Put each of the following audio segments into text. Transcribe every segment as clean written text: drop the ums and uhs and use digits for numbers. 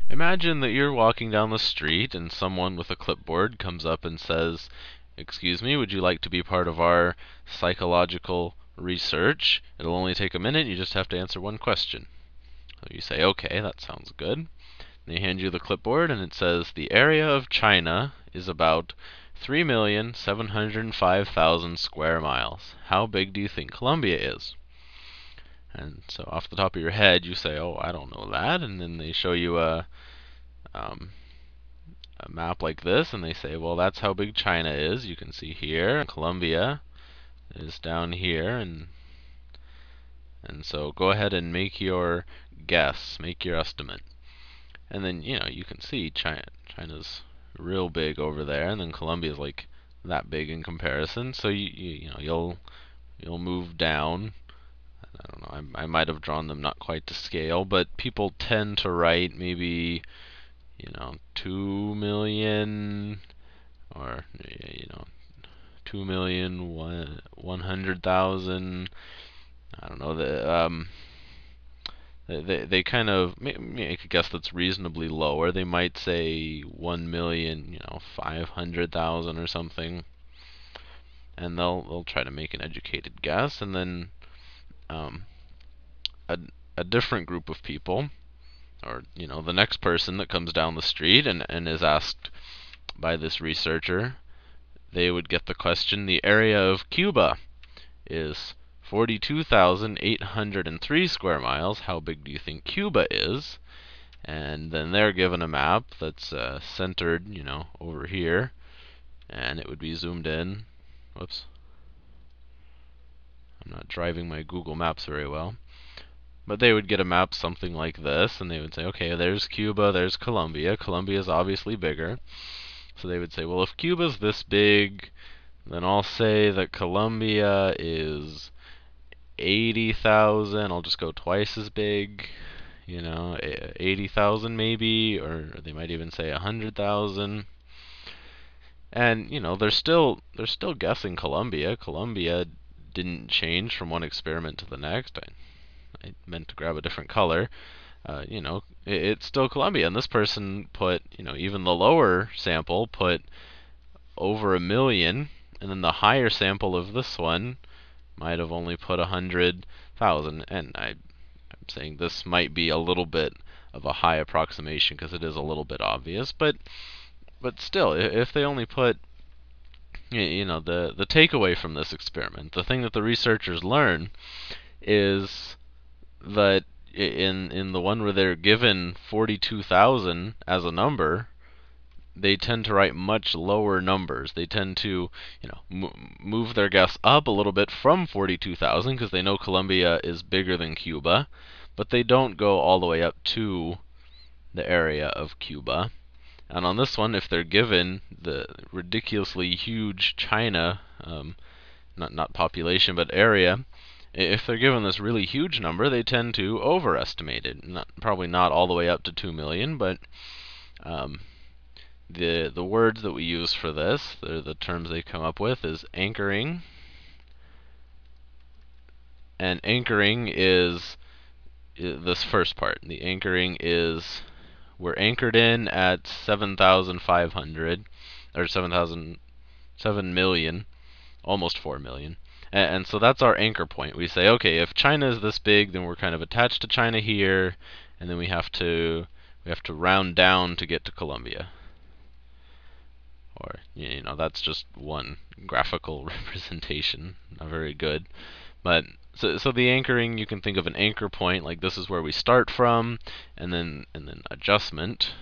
Imagine that you're walking down the street and someone with a clipboard comes up and says, "Excuse me, would you like to be part of our psychological research? It'll only take a minute, you just have to answer one question." So you say, "Okay, that sounds good." They hand you the clipboard and it says, "The area of China is about 3,705,000 square miles. How big do you think Colombia is?" And so off the top of your head, you say, "Oh, I don't know that." And then they show you um, a map like this, and they say, "Well, that's how big China is. You can see here, Colombia is down here, and so go ahead and make your guess, make your estimate." And then you can see China's real big over there, and then Colombia's like that big in comparison. So you'll move down. I don't know. I might have drawn them not quite to scale, but people tend to write maybe 2 million, or 2,100,000. I don't know. They kind of make a guess that's reasonably lower. They might say 1,000,000, 500,000 or something, and they'll try to make an educated guess. And then um, a a different group of people, or the next person that comes down the street and is asked by this researcher, they would get the question: "The area of Cuba is 42,803 square miles. How big do you think Cuba is?" And then they're given a map that's centered, over here, and it would be zoomed in. Whoops, I'm not driving my Google Maps very well. But they would get a map something like this, and they would say, "Okay, there's Cuba, there's Colombia. Colombia is obviously bigger." So they would say, "Well, if Cuba's this big, then I'll say that Colombia is 80,000. I'll just go twice as big, 80,000 maybe," or they might even say 100,000. And they're still guessing Colombia. Colombia didn't change from one experiment to the next. I meant to grab a different color. It's still Colombia. And this person put, even the lower sample put over 1,000,000, and then the higher sample of this one might have only put 100,000. And I'm saying this might be a little bit of a high approximation because it is a little bit obvious, but still, if they only put, the takeaway from this experiment, the thing that the researchers learn is that in the one where they're given 42,000 as a number, they tend to write much lower numbers. They tend to, move their guess up a little bit from 42,000 because they know Colombia is bigger than Cuba, but they don't go all the way up to the area of Cuba. And on this one, if they're given the ridiculously huge China, not population but area, if they're given this really huge number, they tend to overestimate it. Probably not all the way up to 2 million, but the words that we use for this, the terms they come up with, is anchoring. And anchoring is this first part. The anchoring is we're anchored in at 7,500, or 7 million, almost 4 million. And so that's our anchor point. We say, okay, if China is this big, then we're kind of attached to China here, and then we have to round down to get to Colombia. Or that's just one graphical representation, not very good. But so the anchoring, you can think of an anchor point like this is where we start from, and then adjustment.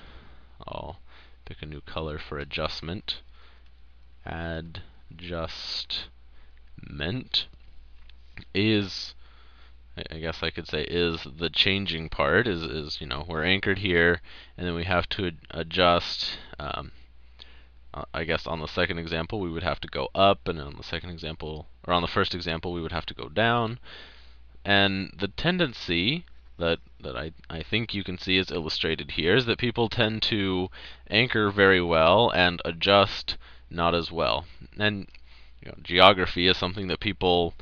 I'll pick a new color for adjustment. Adjustment is, I guess I could say, is the changing part. Is we're anchored here, and then we have to adjust. I guess on the second example we would have to go up, and on the second example, or on the first example, we would have to go down. And the tendency that I think you can see is illustrated here is that people tend to anchor very well and adjust not as well. And geography is something that people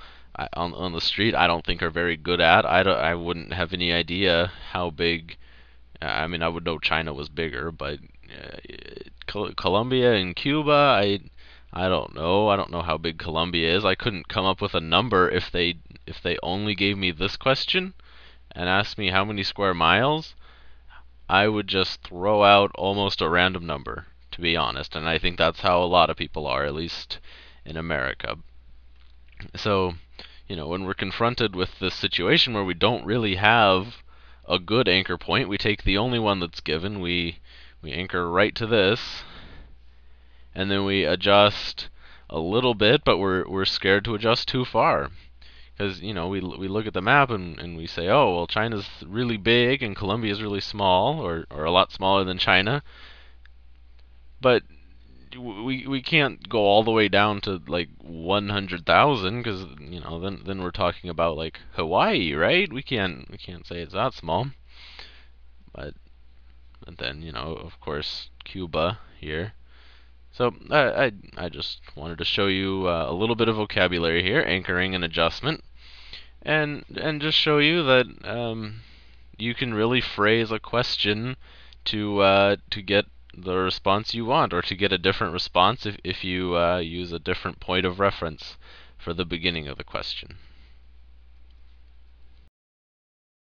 on the street I don't think are very good at. I wouldn't have any idea how big I mean, I would know China was bigger, but Colombia and Cuba, I don't know. I don't know how big Colombia is. I couldn't come up with a number if they only gave me this question and asked me how many square miles. I would just throw out almost a random number, to be honest, and I think that's how a lot of people are, at least in America. So, when we're confronted with this situation where we don't really have a good anchor point, we take the only one that's given, we anchor right to this, and then we adjust a little bit, but we're scared to adjust too far. Because, we look at the map and we say, oh, well, China's really big and Colombia's really small, or a lot smaller than China. But we can't go all the way down to like 100,000 because then we're talking about like Hawaii, right? We can't say it's that small. But then of course Cuba here. So I just wanted to show you a little bit of vocabulary here, anchoring and adjustment, and just show you that you can really phrase a question to get the response you want, or to get a different response if you use a different point of reference for the beginning of the question.